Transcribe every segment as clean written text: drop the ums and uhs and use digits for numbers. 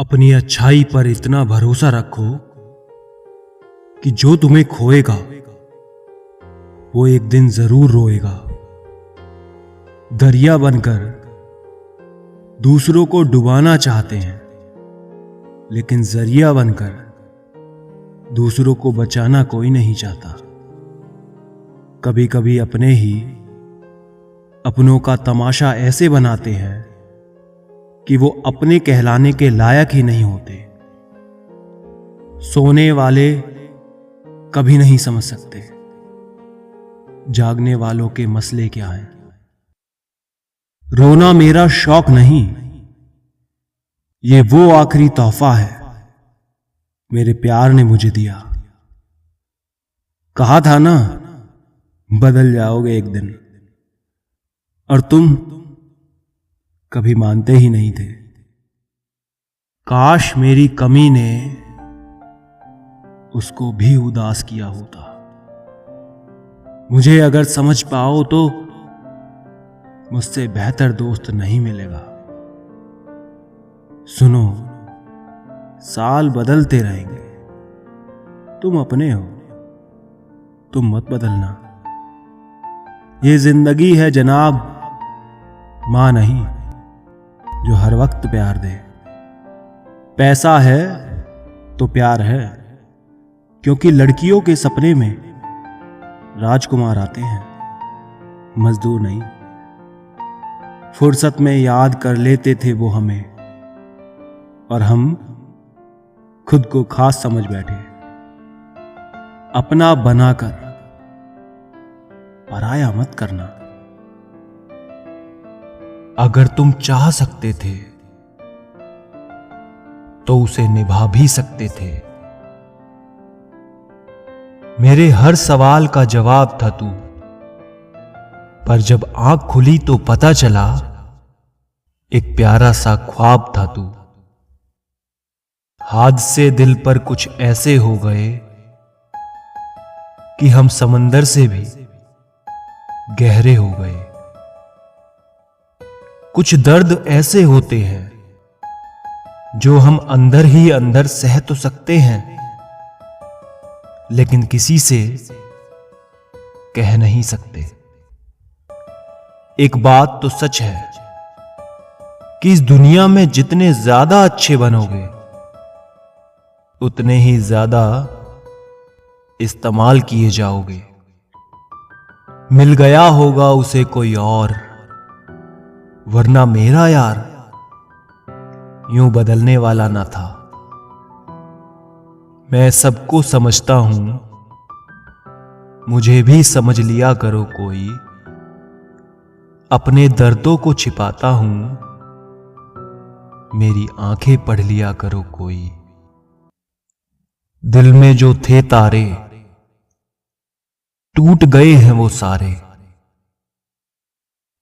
अपनी अच्छाई पर इतना भरोसा रखो कि जो तुम्हें खोएगा वो एक दिन जरूर रोएगा। दरिया बनकर दूसरों को डुबाना चाहते हैं, लेकिन जरिया बनकर दूसरों को बचाना कोई नहीं चाहता। कभी कभी अपने ही अपनों का तमाशा ऐसे बनाते हैं कि वो अपने कहलाने के लायक ही नहीं होते। सोने वाले कभी नहीं समझ सकते जागने वालों के मसले क्या हैं। रोना मेरा शौक नहीं, ये वो आखिरी तोहफा है मेरे प्यार ने मुझे दिया। कहा था ना बदल जाओगे एक दिन, और तुम कभी मानते ही नहीं थे। काश मेरी कमी ने उसको भी उदास किया होता। मुझे अगर समझ पाओ तो मुझसे बेहतर दोस्त नहीं मिलेगा। सुनो, साल बदलते रहेंगे, तुम अपने हो, तुम मत बदलना। ये जिंदगी है जनाब, मां नहीं जो हर वक्त प्यार दे। पैसा है तो प्यार है, क्योंकि लड़कियों के सपने में राजकुमार आते हैं, मजदूर नहीं। फुर्सत में याद कर लेते थे वो हमें, और हम खुद को खास समझ बैठे। अपना बनाकर पराया मत करना। अगर तुम चाह सकते थे तो उसे निभा भी सकते थे। मेरे हर सवाल का जवाब था तू, पर जब आंख खुली तो पता चला एक प्यारा सा ख्वाब था तू। हादसे दिल पर कुछ ऐसे हो गए कि हम समंदर से भी गहरे हो गए। कुछ दर्द ऐसे होते हैं जो हम अंदर ही अंदर सह तो सकते हैं, लेकिन किसी से कह नहीं सकते। एक बात तो सच है कि इस दुनिया में जितने ज्यादा अच्छे बनोगे उतने ही ज्यादा इस्तेमाल किए जाओगे। मिल गया होगा उसे कोई और, वरना मेरा यार यूं बदलने वाला ना था। मैं सबको समझता हूं, मुझे भी समझ लिया करो कोई। अपने दर्दों को छिपाता हूं, मेरी आंखें पढ़ लिया करो कोई। दिल में जो थे तारे टूट गए हैं वो सारे।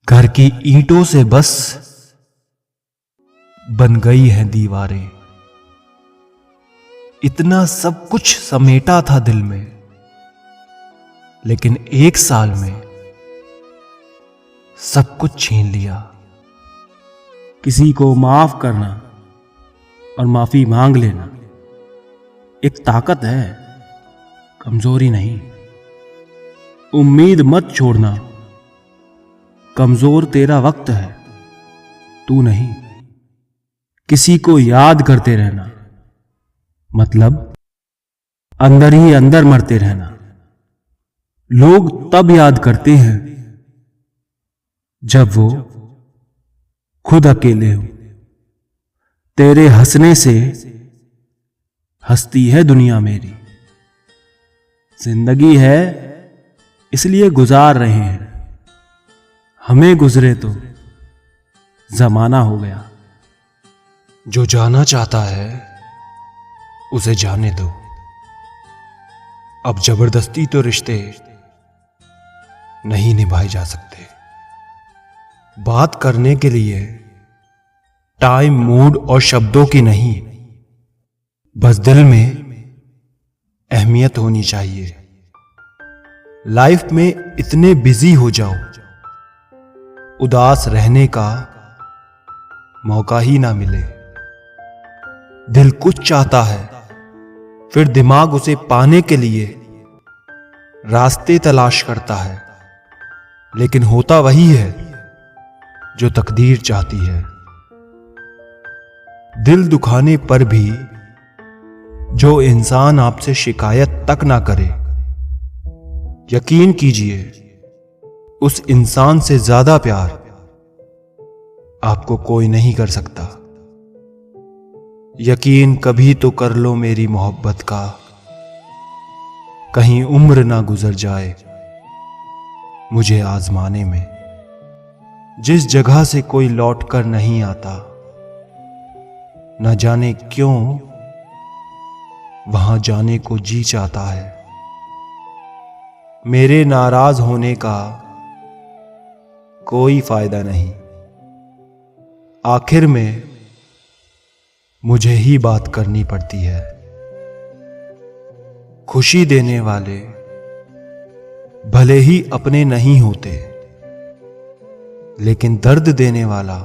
घर की ईंटों से बस बन गई हैं दीवारें। इतना सब कुछ समेटा था दिल में, लेकिन एक साल में सब कुछ छीन लिया। किसी को माफ करना और माफी मांग लेना एक ताकत है, कमजोरी नहीं। उम्मीद मत छोड़ना, कमजोर तेरा वक्त है, तू नहीं। किसी को याद करते रहना मतलब अंदर ही अंदर मरते रहना। लोग तब याद करते हैं जब वो खुद अकेले हो। तेरे हंसने से हंसती है दुनिया मेरी। जिंदगी है इसलिए गुजार रहे हैं, हमें गुजरे तो जमाना हो गया। जो जाना चाहता है उसे जाने दो। अब जबरदस्ती तो रिश्ते नहीं निभाए जा सकते। बात करने के लिए टाइम, मूड और शब्दों की नहीं, बस दिल में अहमियत होनी चाहिए। लाइफ में इतने बिजी हो जाओ, उदास रहने का मौका ही ना मिले। दिल कुछ चाहता है, फिर दिमाग उसे पाने के लिए रास्ते तलाश करता है, लेकिन होता वही है जो तकदीर चाहती है। दिल दुखाने पर भी जो इंसान आपसे शिकायत तक ना करे, यकीन कीजिए उस इंसान से ज्यादा प्यार आपको कोई नहीं कर सकता। यकीन कभी तो कर लो मेरी मोहब्बत का, कहीं उम्र ना गुजर जाए मुझे आजमाने में। जिस जगह से कोई लौट कर नहीं आता, न जाने क्यों वहां जाने को जी चाहता है। मेरे नाराज होने का कोई फायदा नहीं, आखिर में मुझे ही बात करनी पड़ती है। खुशी देने वाले भले ही अपने नहीं होते, लेकिन दर्द देने वाला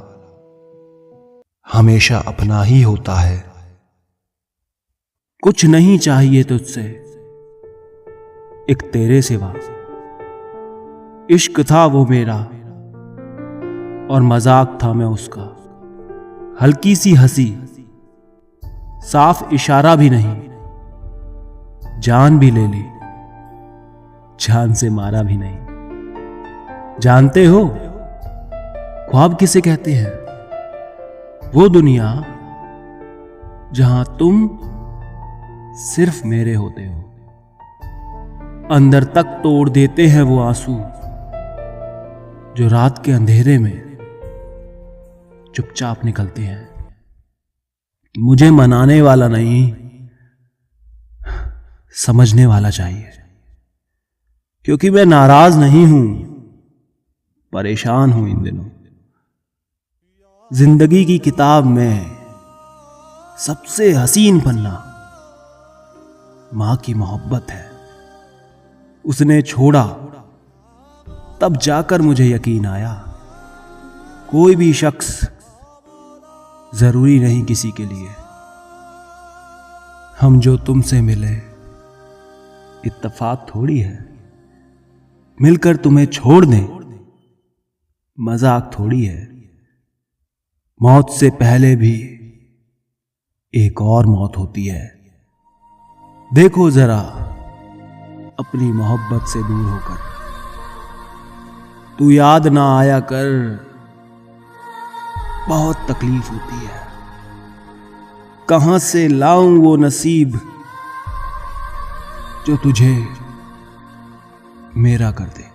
हमेशा अपना ही होता है। कुछ नहीं चाहिए तुझसे एक तेरे सिवा, इश्क था वो मेरा और मजाक था मैं उसका। हल्की सी हंसी, साफ इशारा भी नहीं, जान भी ले ली, जान से मारा भी नहीं। जानते हो ख्वाब किसे कहते हैं? वो दुनिया जहां तुम सिर्फ मेरे होते हो। अंदर तक तोड़ देते हैं वो आंसू जो रात के अंधेरे में चुपचाप निकलते हैं। मुझे मनाने वाला नहीं, समझने वाला चाहिए, क्योंकि मैं नाराज नहीं हूं, परेशान हूं इन दिनों। जिंदगी की किताब में सबसे हसीन पन्ना मां की मोहब्बत है। उसने छोड़ा तब जाकर मुझे यकीन आया, कोई भी शख्स जरूरी नहीं किसी के लिए। हम जो तुमसे मिले इत्तेफाक थोड़ी है, मिलकर तुम्हें छोड़ दें मजाक थोड़ी है। मौत से पहले भी एक और मौत होती है। देखो जरा अपनी मोहब्बत से दूर होकर, तू याद ना आया कर, बहुत तकलीफ होती है। कहां से लाऊं वो नसीब जो तुझे मेरा कर दे।